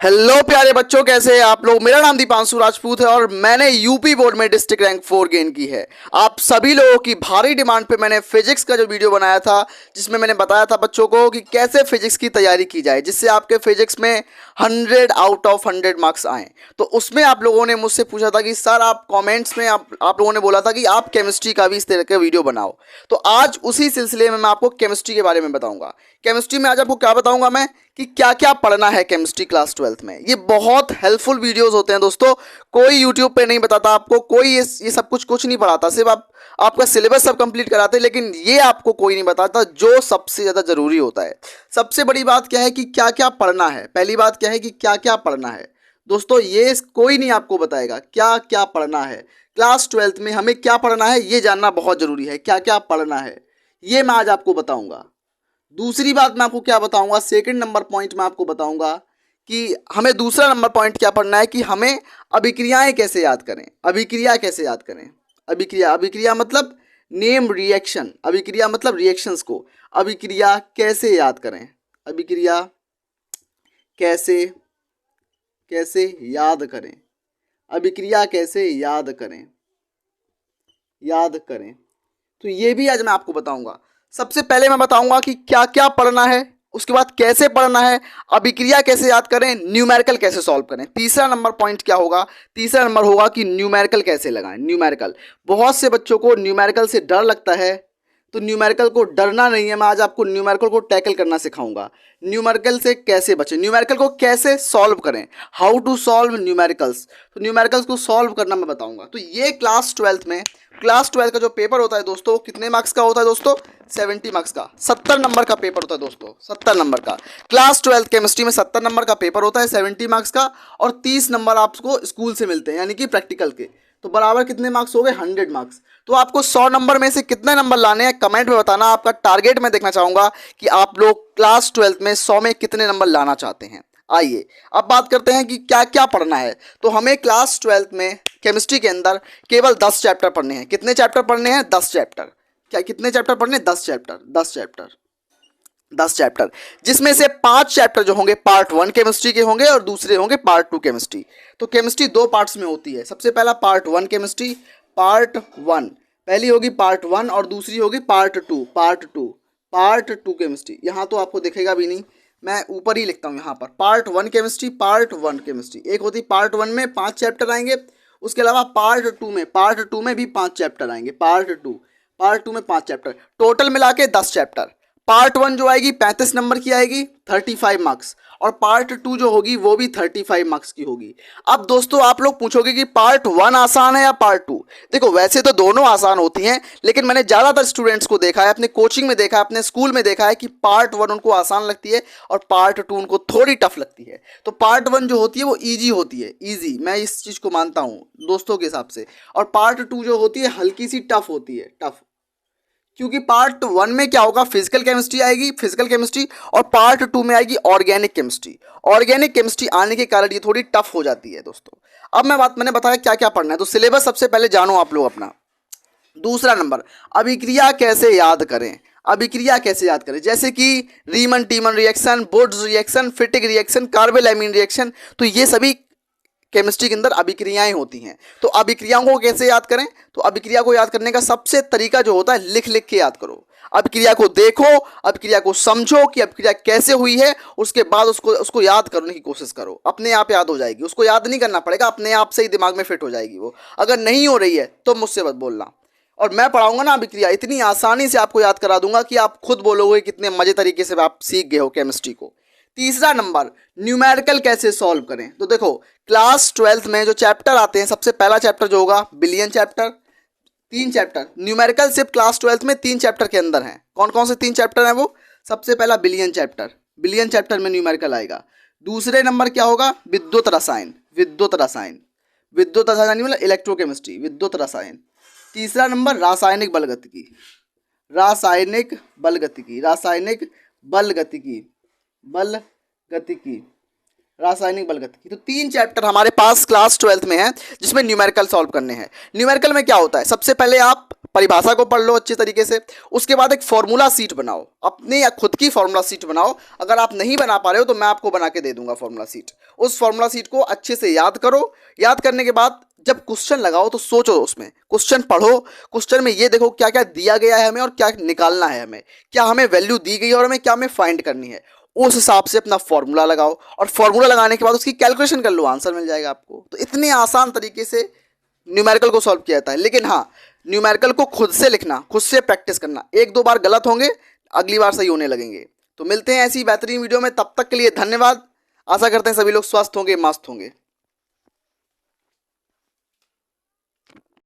Hello प्यारे बच्चों, कैसे हैं आप लोग। मेरा नाम दीपांशु राजपूत है और मैंने यूपी बोर्ड में डिस्ट्रिक्ट रैंक 4 गेन की है। आप सभी लोगों की भारी डिमांड पे मैंने फिजिक्स का जो वीडियो बनाया था, जिसमें मैंने बताया था बच्चों को कि कैसे फिजिक्स की तैयारी की जाए जिससे आपके फिजिक्स में 100 आउट ऑफ 100 मार्क्स आए। तो उसमें आप लोगों ने मुझसे पूछा था कि सर आप कमेंट्स में आप लोगों ने बोला था कि आप केमिस्ट्री का भी इस तरह का वीडियो बनाओ। तो आज उसी सिलसिले में मैं आपको केमिस्ट्री के बारे में बताऊंगा। केमिस्ट्री में आज आपको क्या बताऊंगा मैं कि क्या क्या पढ़ना है केमिस्ट्री क्लास 12th में। ये बहुत हेल्पफुल वीडियोस होते हैं दोस्तों। कोई यूट्यूब पे नहीं बताता आपको, कोई ये सब कुछ नहीं पढ़ाता। सिर्फ आपका सिलेबस सब कंप्लीट कराते हैं, लेकिन ये आपको कोई नहीं बताता जो सबसे ज़्यादा ज़रूरी होता है। सबसे बड़ी बात क्या है कि क्या क्या पढ़ना है। पहली बात क्या है कि क्या क्या पढ़ना है दोस्तों, ये कोई नहीं आपको बताएगा क्या क्या पढ़ना है। क्लास 12th में हमें क्या पढ़ना है ये जानना बहुत ज़रूरी है। क्या क्या पढ़ना है ये मैं आज आपको बताऊंगा। दूसरी बात मैं आपको क्या बताऊंगा, सेकंड नंबर पॉइंट मैं आपको बताऊंगा कि हमें दूसरा नंबर पॉइंट क्या पढ़ना है कि हमें अभिक्रियाएं कैसे याद करें। अभिक्रिया कैसे याद करें। अभिक्रिया मतलब नेम रिएक्शन। अभिक्रिया मतलब रिएक्शंस को। अभिक्रिया कैसे याद करें। अभिक्रिया कैसे कैसे याद करें। अभिक्रिया कैसे याद करें। तो ये भी आज मैं आपको बताऊंगा। सबसे पहले मैं बताऊंगा कि क्या क्या पढ़ना है, उसके बाद कैसे पढ़ना है, अभिक्रिया कैसे याद करें, न्यूमेरिकल कैसे सॉल्व करें। तीसरा नंबर पॉइंट क्या होगा, तीसरा नंबर होगा कि न्यूमेरिकल कैसे लगाएं। न्यूमेरिकल, बहुत से बच्चों को न्यूमेरिकल से डर लगता है, तो न्यूमेरिकल को डरना नहीं है। मैं आज आपको न्यूमेरिकल को टैकल करना सिखाऊंगा। न्यूमेरिकल से कैसे बचें, न्यूमेरिकल को कैसे सॉल्व करें, हाउ टू सॉल्व न्यूमेरिकल्स। तो न्यूमेरिकल्स को सॉल्व करना मैं बताऊंगा। तो ये क्लास 12th में, क्लास 12 का जो पेपर होता है दोस्तों, वो कितने मार्क्स का होता है दोस्तों, 70 मार्क्स का, 70 नंबर का पेपर होता है दोस्तों, 70 नंबर का। क्लास 12 केमिस्ट्री में 70 नंबर का पेपर होता है, 70 मार्क्स का, और 30 नंबर आपको स्कूल से मिलते हैं यानी कि प्रैक्टिकल के। तो बराबर कितने मार्क्स हो गए, 100 मार्क्स। तो आपको 100 नंबर में से कितने नंबर लाने हैं कमेंट में बताना। आपका टारगेट मैं देखना चाहूंगा कि आप लोग क्लास 12 में 100 में कितने नंबर लाना चाहते हैं। आइए अब बात करते हैं कि क्या क्या पढ़ना है। तो हमें क्लास 12 में केमिस्ट्री के अंदर केवल 10 चैप्टर पढ़ने हैं। कितने चैप्टर पढ़ने हैं, 10 चैप्टर। क्या कितने चैप्टर पढ़ने हैं, 10 चैप्टर। 10 चैप्टर, जिसमें से 5 चैप्टर जो होंगे पार्ट 1 केमिस्ट्री के होंगे और दूसरे होंगे पार्ट 2 केमिस्ट्री। तो केमिस्ट्री 2 पार्ट्स में होती है। सबसे पहला पार्ट 1 केमिस्ट्री, पार्ट 1 पहली होगी पार्ट 1 और दूसरी होगी पार्ट 2। पार्ट 2 केमिस्ट्री, यहाँ तो आपको दिखेगा भी नहीं, मैं ऊपर ही लिखता हूँ यहाँ पर। Part 1 chemistry, part 1 chemistry. एक होती पार्ट 1 में 5 चैप्टर आएंगे, उसके अलावा पार्ट 2 में भी 5 चैप्टर आएंगे। पार्ट 2 में 5 चैप्टर, टोटल मिला के 10 चैप्टर। पार्ट 1 जो आएगी 35 नंबर की आएगी, 35 मार्क्स, और पार्ट 2 जो होगी वो भी 35 मार्क्स की होगी। अब दोस्तों आप लोग पूछोगे कि पार्ट 1 आसान है या पार्ट 2। देखो वैसे तो दोनों आसान होती हैं, लेकिन मैंने ज़्यादातर स्टूडेंट्स को देखा है, अपने कोचिंग में देखा है, अपने स्कूल में देखा है कि पार्ट 1 उनको आसान लगती है और पार्ट 2 उनको थोड़ी टफ लगती है। तो पार्ट 1 जो होती है वो ईजी होती है, ईजी, मैं इस चीज़ को मानता हूँ दोस्तों के हिसाब से। और पार्ट 2 जो होती है हल्की सी टफ होती है, टफ। क्योंकि पार्ट 1 में क्या होगा, फिजिकल केमिस्ट्री आएगी, फिजिकल केमिस्ट्री, और पार्ट 2 में आएगी ऑर्गेनिक केमिस्ट्री। ऑर्गेनिक केमिस्ट्री आने के कारण ये थोड़ी मैंने हो जाती है दोस्तों। अब मैंने बताया क्या क्या पढ़ना है, तो सिलेबस सबसे पहले जानो आप लोग अपना। दूसरा नंबर, अभिक्रिया कैसे याद करें। अभिक्रिया कैसे याद करें, जैसे कि रीमन टीमन रिएक्शन, बोर्ड्स reaction, Fittig reaction, carbylamine reaction. तो ये सभी केमिस्ट्री के अंदर अभिक्रियाएं होती हैं। तो अभिक्रियाओं को कैसे याद करें, तो अभिक्रिया को याद करने का सबसे तरीका जो होता है, लिख लिख के याद करो। अभिक्रिया को देखो, अभिक्रिया को समझो कि अभिक्रिया कैसे हुई है, उसके बाद उसको याद करने की कोशिश करो। अपने आप याद हो जाएगी, उसको याद नहीं करना पड़ेगा, अपने आप से ही दिमाग में फिट हो जाएगी वो। अगर नहीं हो रही है तो मुझसे मत बोलना, और मैं पढ़ाऊंगा ना अभिक्रिया, इतनी आसानी से आपको याद करा दूंगा कि आप खुद बोलोगे कितने मजे तरीके से आप सीख गए हो केमिस्ट्री को। तीसरा नंबर, न्यूमेरिकल कैसे सॉल्व करें। तो देखो क्लास 12 में जो चैप्टर आते हैं, सबसे पहला चैप्टर जो होगा बिलियन चैप्टर। 3 चैप्टर न्यूमेरिकल सिर्फ क्लास 12 में 3 चैप्टर के अंदर हैं। कौन कौन से 3 चैप्टर हैं वो, सबसे पहला बिलियन चैप्टर, बिलियन चैप्टर में न्यूमेरिकल आएगा। दूसरे नंबर क्या होगा, विद्युत रसायन, मतलब इलेक्ट्रोकेमिस्ट्री, विद्युत रसायन। तीसरा नंबर रासायनिक बलगतिकी, रासायनिक बल गतिकी। तो 3 चैप्टर हमारे पास क्लास 12 में है जिसमें न्यूमेरिकल सॉल्व करने हैं। न्यूमेरिकल में क्या होता है, सबसे पहले आप परिभाषा को पढ़ लो अच्छे तरीके से। उसके बाद एक फॉर्मूला सीट बनाओ, अपनी या खुद की फॉर्मूला सीट बनाओ। अगर आप नहीं बना पा रहे हो तो मैं आपको बना के दे दूंगा फॉर्मूला सीट। उस फॉर्मूला सीट को अच्छे से याद करो। याद करने के बाद जब क्वेश्चन लगाओ तो सोचो, उसमें क्वेश्चन पढ़ो, क्वेश्चन में ये देखो क्या क्या दिया गया है हमें और क्या निकालना है हमें, क्या हमें वैल्यू दी गई है और हमें क्या हमें फाइंड करनी है। उस हिसाब से अपना फॉर्मूला लगाओ और फॉर्मूला लगाने के बाद उसकी कैलकुलेशन कर लो, आंसर मिल जाएगा आपको। तो इतने आसान तरीके से न्यूमेरिकल को सॉल्व किया जाता है। लेकिन हाँ, न्यूमेरिकल को खुद से लिखना, खुद से प्रैक्टिस करना। एक दो बार गलत होंगे, अगली बार सही होने लगेंगे। तो मिलते हैं ऐसी बेहतरीन वीडियो में, तब तक के लिए धन्यवाद। आशा करते हैं सभी लोग स्वस्थ होंगे, मस्त होंगे।